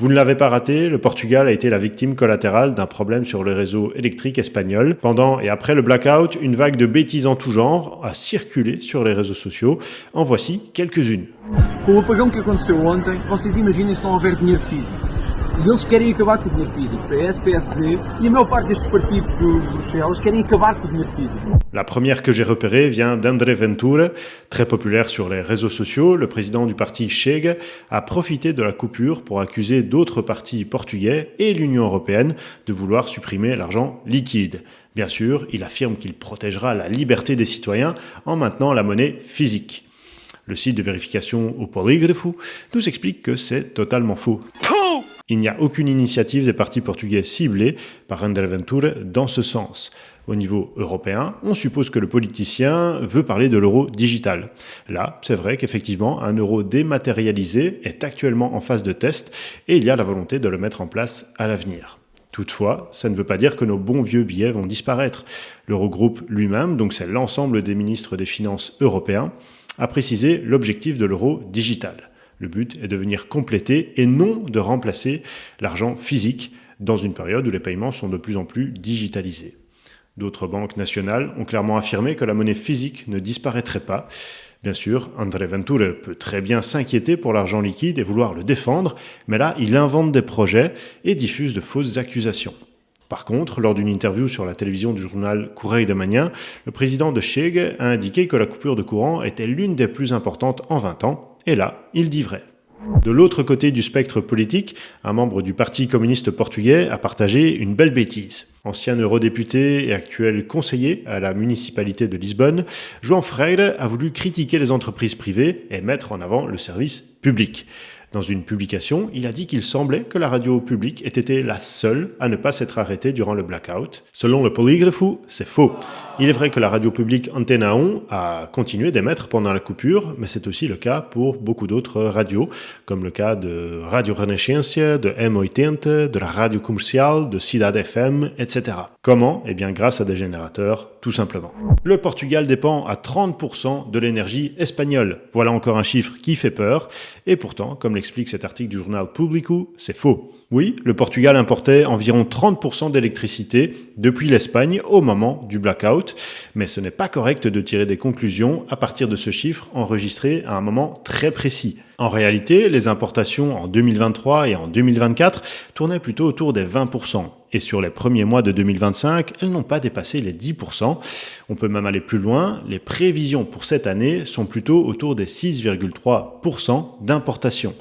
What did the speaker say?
Vous ne l'avez pas raté, le Portugal a été la victime collatérale d'un problème sur le réseau électrique espagnol. Pendant et après le blackout, une vague de bêtises en tout genre a circulé sur les réseaux sociaux. En voici quelques-unes. Com o apagão que aconteceu ontem, vocês imaginem se não houver dinheiro físico. E eles querem acabar com o dinheiro físico. PS, PSD e a maior parte destes partidos de Bruxelas querem acabar com o dinheiro físico. La première que j'ai repérée vient d'André Ventura, très populaire sur les réseaux sociaux. Le président du parti Chega a profité de la coupure pour accuser d'autres partis portugais et l'Union européenne de vouloir supprimer l'argent liquide. Bien sûr, il affirme qu'il protégera la liberté des citoyens en maintenant la monnaie physique. Le site de vérification au Polígrafo nous explique que c'est totalement faux. Il n'y a aucune initiative des partis portugais ciblés par André Ventura dans ce sens. Au niveau européen, on suppose que le politicien veut parler de l'euro digital. Là, c'est vrai qu'effectivement, un euro dématérialisé est actuellement en phase de test et il y a la volonté de le mettre en place à l'avenir. Toutefois, ça ne veut pas dire que nos bons vieux billets vont disparaître. L'Eurogroupe lui-même, donc c'est l'ensemble des ministres des Finances européens, a précisé l'objectif de l'euro digital. Le but est de venir compléter et non de remplacer l'argent physique dans une période où les paiements sont de plus en plus digitalisés. D'autres banques nationales ont clairement affirmé que la monnaie physique ne disparaîtrait pas. Bien sûr, André Ventura peut très bien s'inquiéter pour l'argent liquide et vouloir le défendre, mais là, il invente des projets et diffuse de fausses accusations. Par contre, lors d'une interview sur la télévision du journal Correio da Manhã, le président de Chega a indiqué que la coupure de courant était l'une des plus importantes en 20 ans, et là, il dit vrai. De l'autre côté du spectre politique, un membre du Parti communiste portugais a partagé une belle bêtise. Ancien eurodéputé et actuel conseiller à la municipalité de Lisbonne, João Freire a voulu critiquer les entreprises privées et mettre en avant le service public. Dans une publication, il a dit qu'il semblait que la radio publique ait été la seule à ne pas s'être arrêtée durant le blackout. Selon le Polígrafo, c'est faux. Il est vrai que la radio publique Antena 1 a continué d'émettre pendant la coupure, mais c'est aussi le cas pour beaucoup d'autres radios, comme le cas de Radio Renascença, de M80, de la radio commerciale, de Cidade FM, etc. Comment ? Eh bien grâce à des générateurs, tout simplement. Le Portugal dépend à 30% de l'énergie espagnole. Voilà encore un chiffre qui fait peur, et pourtant, comme l'explique cet article du journal Público, c'est faux. Oui, le Portugal importait environ 30% d'électricité depuis l'Espagne au moment du blackout, mais ce n'est pas correct de tirer des conclusions à partir de ce chiffre enregistré à un moment très précis. En réalité, les importations en 2023 et en 2024 tournaient plutôt autour des 20%. Et sur les premiers mois de 2025, elles n'ont pas dépassé les 10%. On peut même aller plus loin, les prévisions pour cette année sont plutôt autour des 6,3% d'importation.